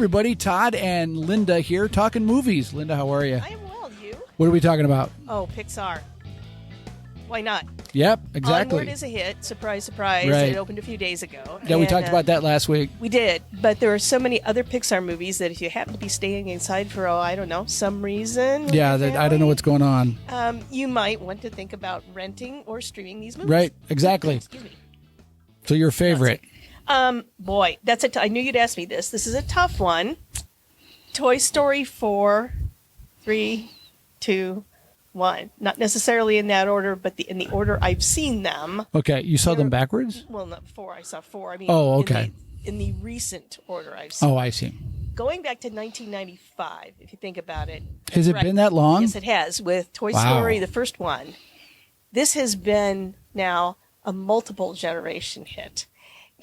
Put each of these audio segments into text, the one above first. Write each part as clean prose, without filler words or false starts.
everybody. Todd and Linda here talking movies. Linda, how are you? I am well. You? What are we talking about? Oh, Pixar. Why not? Yep, exactly. Onward is a hit. Surprise, surprise. Right. It opened a few days ago. Yeah, we talked about that last week. We did. But there are so many other Pixar movies that if you happen to be staying inside for, I don't know, some reason. Yeah, I don't know what's going on. You might want to think about renting or streaming these movies. Right, exactly. Excuse me. So your favorite? Boy, I knew you'd ask me this. This is a tough one. Toy Story 4, 3, 2, 1. Not necessarily in that order, but in the order I've seen them. Okay, you saw them backwards? Well, not 4. I saw 4. I mean, oh, okay. In the recent order I've seen. Oh, I see. Going back to 1995, if you think about it. Has it been that long? Yes, it has. With Toy Story, the first one. This has been now a multiple generation hit.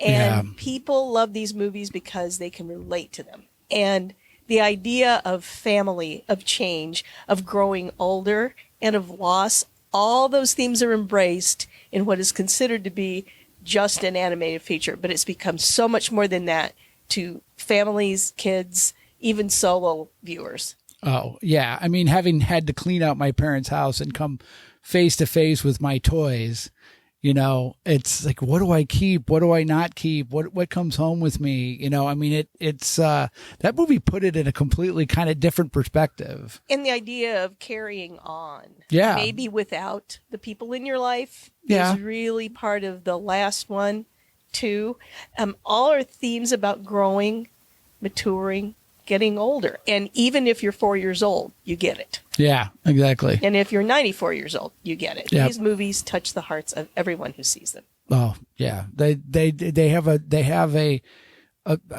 And people love these movies because they can relate to them. And the idea of family, of change, of growing older, and of loss, all those themes are embraced in what is considered to be just an animated feature. But it's become so much more than that to families, kids, even solo viewers. Oh, yeah. I mean, having had to clean out my parents' house and come face to face with my toys, you know, it's like, what do I keep? What do I not keep? What comes home with me? You know, I mean, it's that movie put it in a completely kind of different perspective. And the idea of carrying on. Yeah. Maybe without the people in your life is really part of the last one, too. All are themes about growing, maturing, getting older. And even if you're 4 years old, you get it. Yeah, exactly. And if you're 94 years old, you get it. Yep. These movies touch the hearts of everyone who sees them. Oh, yeah. They have a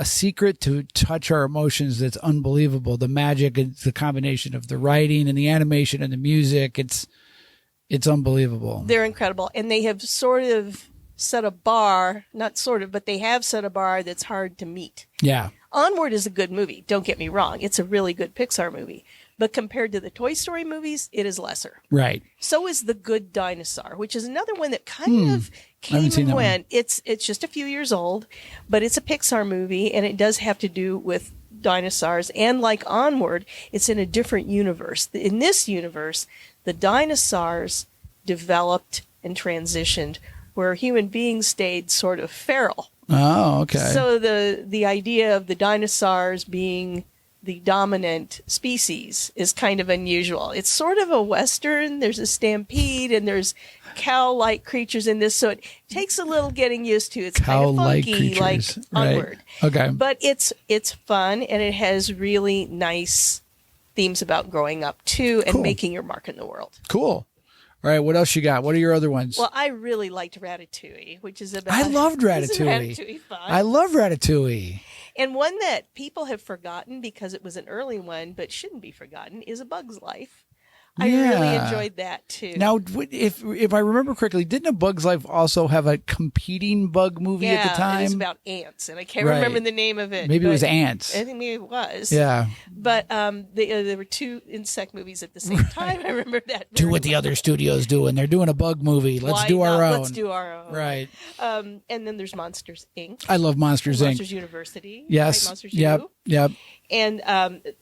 secret to touch our emotions that's unbelievable. The magic and the combination of the writing and the animation and the music, it's unbelievable. They're incredible. And they have sort of set a bar, not sort of, but they have set a bar that's hard to meet. Yeah. Onward is a good movie. Don't get me wrong. It's a really good Pixar movie. But compared to the Toy Story movies, it is lesser. Right. So is The Good Dinosaur, which is another one that kind of came and went. It's just a few years old, but it's a Pixar movie, and it does have to do with dinosaurs. And like Onward, it's in a different universe. In this universe, the dinosaurs developed and transitioned where human beings stayed sort of feral. Oh, okay. So the idea of the dinosaurs being the dominant species is kind of unusual. It's sort of a Western. There's a stampede and there's cow-like creatures in this. So it takes a little getting used to. It's cow-like kind of funky, creatures. like Onward. Right. Okay. But it's fun, and it has really nice themes about growing up, too, and making your mark in the world. Cool. All right, what else you got? What are your other ones? Well, I really liked Ratatouille, which is about... I loved Ratatouille. Isn't Ratatouille fun? I love Ratatouille. And one that people have forgotten because it was an early one, but shouldn't be forgotten, is A Bug's Life. I really enjoyed that, too. Now, if I remember correctly, didn't A Bug's Life also have a competing bug movie at the time? Yeah, it was about ants, and I can't remember the name of it. Maybe it was Ants. I think maybe it was. Yeah. But there were two insect movies at the same time. I remember that. Do what the other studios doing. They're doing a bug movie. Let's do our own. Let's do our own. Right. And then there's Monsters, Inc. I love Monsters, Inc. Monsters University. Yes. Right? Monsters U. Yep. And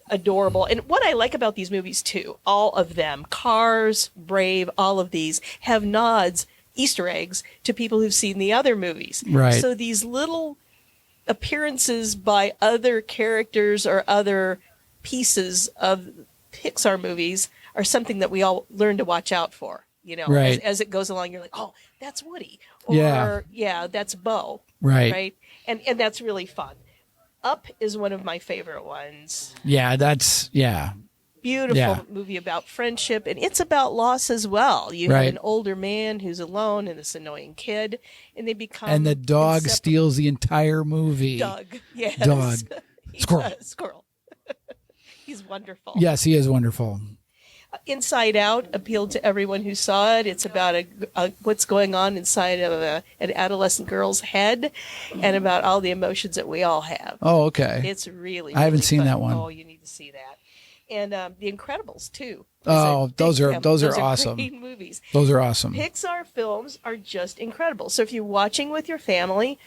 adorable. And what I like about these movies, too, all of them, Cars, Brave, all of these, have nods, Easter eggs, to people who've seen the other movies. Right. So these little appearances by other characters or other pieces of Pixar movies are something that we all learn to watch out for. You know, as it goes along, you're like, oh, that's Woody. Or, that's Bo. Right. And that's really fun. Up is one of my favorite ones. Yeah, Beautiful movie about friendship, and it's about loss as well. You have an older man who's alone and this annoying kid, and they become And the dog steals the entire movie. Doug, yes. Dog. Squirrel. He's wonderful. Yes, he is wonderful. Inside Out appealed to everyone who saw it. It's about what's going on inside of an adolescent girl's head and about all the emotions that we all have. Oh, okay. It's really, I haven't seen fun. that one. Oh, you need to see that. And The Incredibles, too. Oh, those are awesome. Great movies. Those are awesome. Pixar films are just incredible. So if you're watching with your family,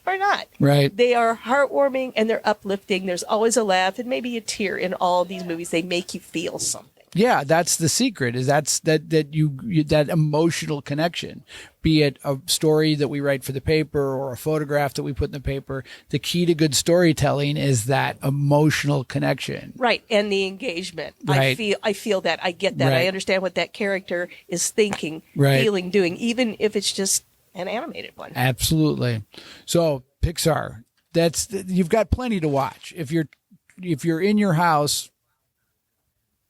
or not. Right. They are heartwarming and they're uplifting. There's always a laugh and maybe a tear in all of these movies. They make you feel something. Yeah, that's the secret. Is that you that emotional connection, be it a story that we write for the paper or a photograph that we put in the paper. The key to good storytelling is that emotional connection, right? And the engagement. Right. I feel that. I get that. Right. I understand what that character is thinking, right. feeling, doing, even if it's just an animated one. Absolutely. So Pixar, you've got plenty to watch if you're in your house.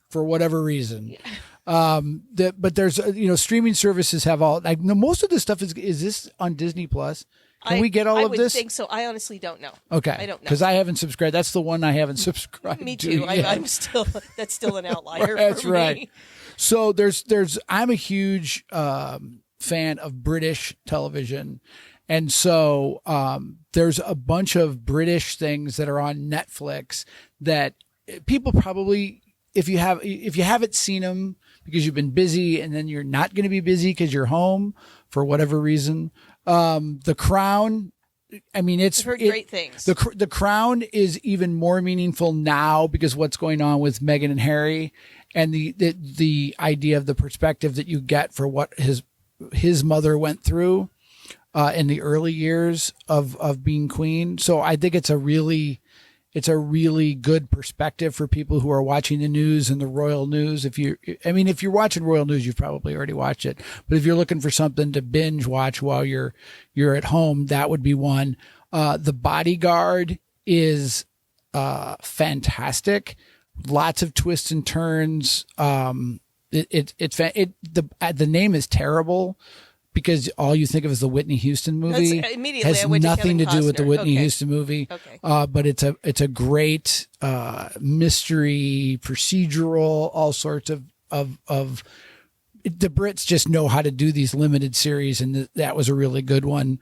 For whatever reason, but there's streaming services have all. Like, most of this stuff is this on Disney Plus? Can we get all of this? I think so. I honestly don't know. Okay, I don't know because I haven't subscribed. That's the one I haven't subscribed. Me too. To I'm still that's still an outlier. That's for right. Me. So I'm a huge fan of British television. And so there's a bunch of British things that are on Netflix that people probably. If you haven't seen them because you've been busy and then you're not going to be busy because you're home for whatever reason, The Crown. I mean, I've heard great things. The Crown is even more meaningful now because what's going on with Meghan and Harry, and the idea of the perspective that you get for what his mother went through in the early years of being queen. So I think it's a really good perspective for people who are watching the news and the royal news. If you're watching royal news, you've probably already watched it. But if you're looking for something to binge watch while you're at home, that would be one. The Bodyguard is fantastic. Lots of twists and turns. The name is terrible, because all you think of is the Whitney Houston movie. Has nothing to do with the Whitney Houston movie. Okay. But it's a great mystery, procedural, all sorts of the Brits just know how to do these limited series, and that was a really good one.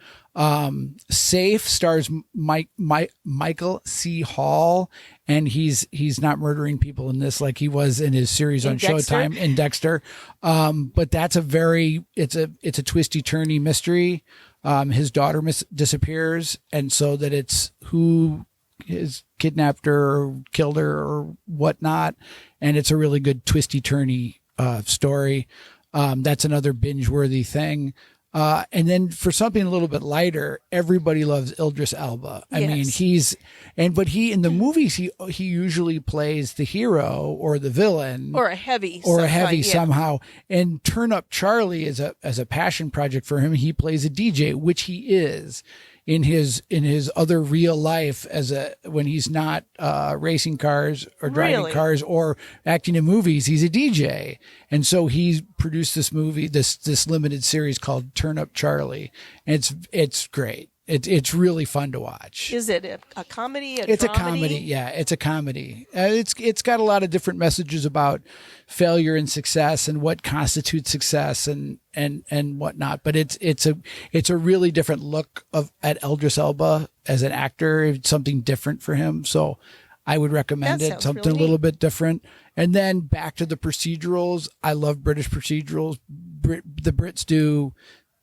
Safe stars Michael C. Hall, and he's not murdering people in this like he was in his series on Showtime in Dexter. But that's it's a twisty turny mystery. His daughter disappears, and so that it's who has kidnapped her or killed her or whatnot, and it's a really good twisty turny story. That's another binge-worthy thing. And then for something a little bit lighter, everybody loves Idris Elba. I mean, but he in the movies he usually plays the hero or the villain or a heavy somehow. And Turn Up Charlie is as a passion project for him. He plays a DJ, which he is in his other real life when he's not racing cars or driving cars or acting in movies. He's a DJ, and so he produced this movie, this limited series called Turn Up Charlie, and it's great. It's really fun to watch. Is it a comedy? It's a comedy. Yeah, it's a comedy. It's got a lot of different messages about failure and success and what constitutes success and whatnot. But it's a really different look at Idris Elba as an actor. It's something different for him. So I would recommend it. Something really a little bit different. And then back to the procedurals. I love British procedurals. The Brits do.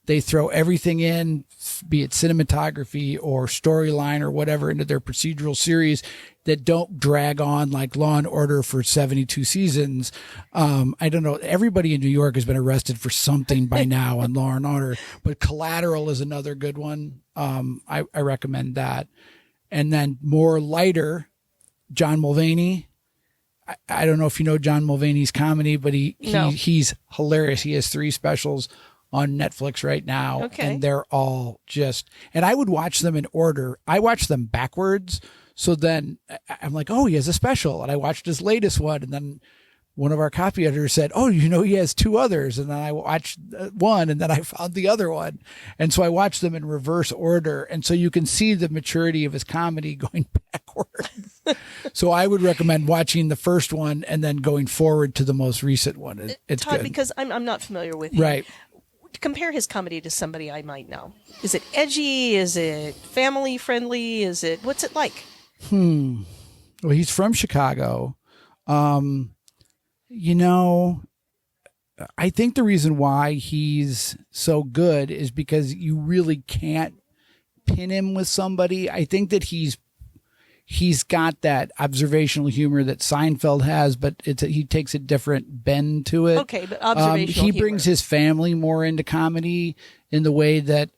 They throw everything in, be it cinematography or storyline or whatever, into their procedural series that don't drag on like Law and Order for 72 seasons. I don't know. Everybody in New York has been arrested for something by now on Law and Order, but Collateral is another good one. I recommend that. And then more lighter, John Mulvaney. I don't know if you know John Mulvaney's comedy, but he's hilarious. He has 3 specials on Netflix right now. Okay. And they're all and I would watch them in order. I watch them backwards. So then I'm like, oh, he has a special. And I watched his latest one. And then one of our copy editors said, oh, he has 2 others. And then I watched one, and then I found the other one. And so I watched them in reverse order. And so you can see the maturity of his comedy going backwards. So I would recommend watching the first one and then going forward to the most recent one. It's Todd, good. because I'm not familiar with him. Right. Compare his comedy to somebody I might know. Is it edgy? Is it family friendly? What's it like? Well, he's from Chicago. I think the reason why he's so good is because you really can't pin him with somebody. I think that he's got that observational humor that Seinfeld has, but he takes a different bend to it. Okay, but observational he humor. brings his family more into comedy in the way that,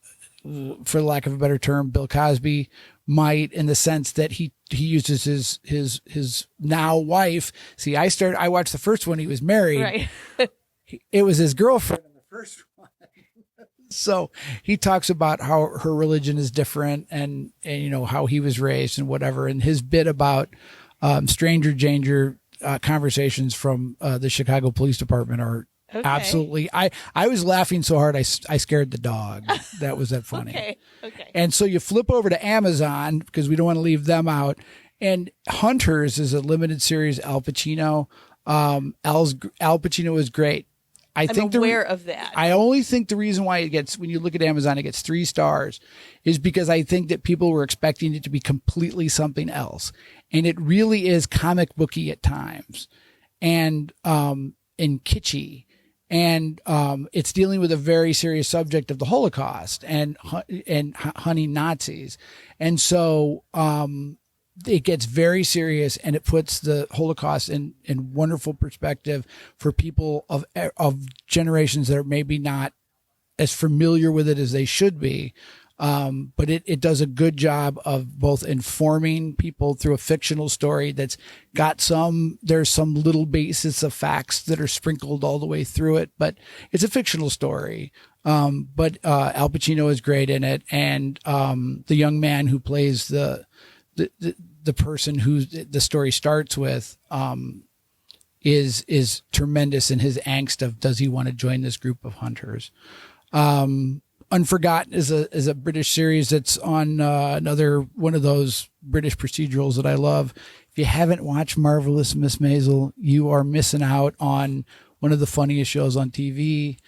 for lack of a better term, Bill Cosby might, in the sense that he uses his now wife. See, I watched the first one. He was married. Right. It was his girlfriend in the first one. So he talks about how her religion is different and how he was raised and whatever. And his bit about stranger danger conversations from the Chicago Police Department are absolutely. I was laughing so hard I scared the dog. That was that funny. Okay. And so you flip over to Amazon because we don't want to leave them out. And Hunters is a limited series. Al Pacino. Al Pacino is great. I'm aware of that. I only think the reason why when you look at Amazon, it gets 3 stars is because I think that people were expecting it to be completely something else. And it really is comic booky at times and kitschy. And it's dealing with a very serious subject of the Holocaust and hunting Nazis. And so it gets very serious, and it puts the Holocaust in wonderful perspective for people of generations that are maybe not as familiar with it as they should be. But it does a good job of both informing people through a fictional story that's got there's some little basis of facts that are sprinkled all the way through it, but it's a fictional story. But Al Pacino is great in it. And the young man who plays the person who the story starts with, is tremendous in his angst of, does he want to join this group of hunters? Unforgotten is a British series that's on another one of those British procedurals that I love. If you haven't watched Marvelous Miss Maisel, you are missing out on one of the funniest shows on TV.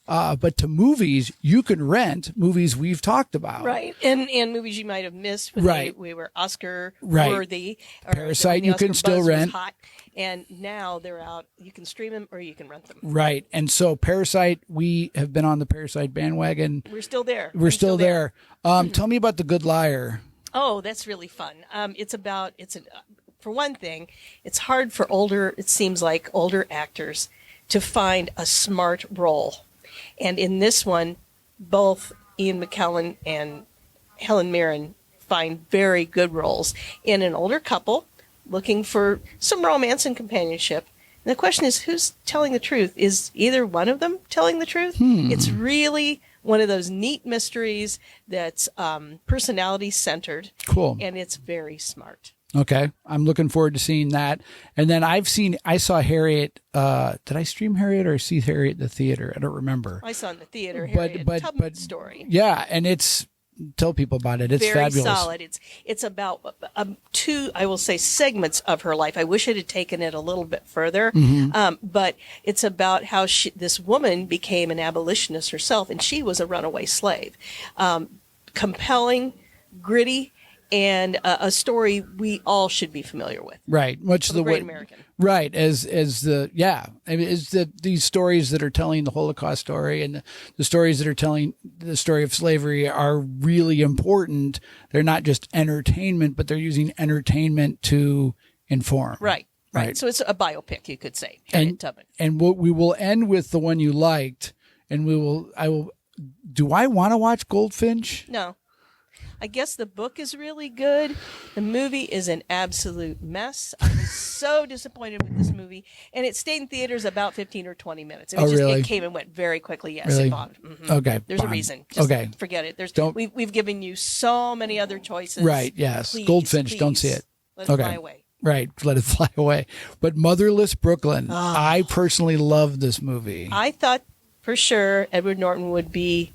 But to movies, you can rent movies we've talked about. Right. And movies you might have missed when we were Oscar worthy. Parasite, you can still rent. Hot, and now they're out. You can stream them or you can rent them. Right. And so Parasite, we have been on the Parasite bandwagon. We're still there. We're still there. Tell me about The Good Liar. Oh, that's really fun. For one thing, it's hard for older actors to find a smart role. And in this one, both Ian McKellen and Helen Mirren find very good roles in an older couple looking for some romance and companionship. And the question is, who's telling the truth? Is either one of them telling the truth? It's really one of those neat mysteries that's personality-centered. Cool. And it's very smart. Okay. I'm looking forward to seeing that. And then I saw Harriet. Did I stream Harriet or see Harriet in the theater? I don't remember. I saw it in the theater, Harriet Tubman's story. Yeah. And tell people about it. It's very fabulous. Solid. It's about two, I will say, segments of her life. I wish it had taken it a little bit further. But it's about how this woman became an abolitionist herself, and she was a runaway slave. Compelling, gritty, and a story we all should be familiar with. Right. Much the Great way. American. Right. These stories that are telling the Holocaust story and the stories that are telling the story of slavery are really important. They're not just entertainment, but they're using entertainment to inform. Right. So it's a biopic, you could say. Harriet Tubman. And we will end with the one you liked, and do I want to watch Goldfinch? No. I guess the book is really good. The movie is an absolute mess. I was so disappointed with this movie. And it stayed in theaters about 15 or 20 minutes. Really? It came and went very quickly. Yes, really? It bombed. Mm-hmm. Okay. There's a reason. Just forget it. We've given you so many other choices. Right, yes. Goldfinch, don't see it. Let it fly away. Right, let it fly away. But Motherless Brooklyn, I personally love this movie. I thought for sure Edward Norton would be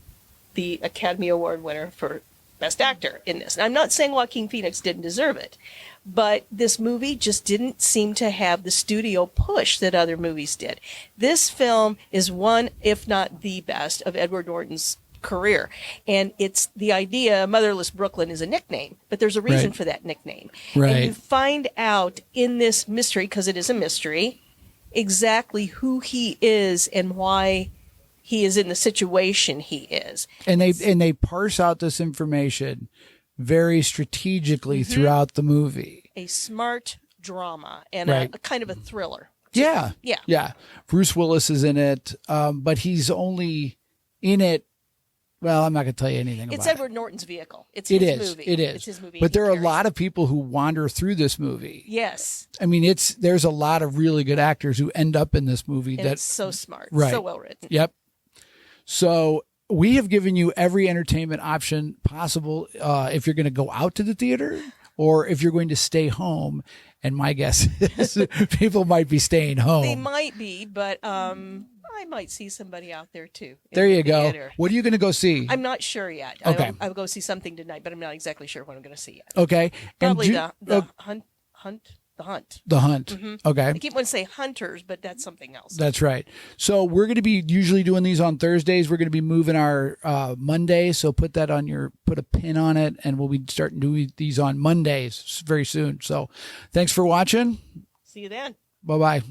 the Academy Award winner for Best Actor in this. And I'm not saying Joaquin Phoenix didn't deserve it, but this movie just didn't seem to have the studio push that other movies did. This film is one, if not the best, of Edward Norton's career. And it's the idea, Motherless Brooklyn is a nickname, but there's a reason for that nickname. Right. And you find out in this mystery, because it is a mystery, exactly who he is and why he is in the situation he is. And they parse out this information very strategically throughout the movie. A smart drama and a kind of a thriller. Yeah. Bruce Willis is in it, but he's only in it. Well, I'm not going to tell you anything about it. It's Edward Norton's vehicle. It's his movie. It is. It's his movie. But there are a lot of people who wander through this movie. Yes. I mean, there's a lot of really good actors who end up in this movie. That's so smart. Right. So well written. Yep. So we have given you every entertainment option possible if you're going to go out to the theater or if you're going to stay home. And my guess is people might be staying home. They might be, but I might see somebody out there too. There you go. What are you going to go see? I'm not sure yet. Okay. I'll go see something tonight, but I'm not exactly sure what I'm going to see yet. Okay. Probably the Hunt. The Hunt. Mm-hmm. Okay. I keep wanting to say Hunters, but that's something else. That's right. So we're going to be usually doing these on Thursdays. We're going to be moving our Monday. So put a pin on it, and we'll be starting doing these on Mondays very soon. So thanks for watching. See you then. Bye-bye.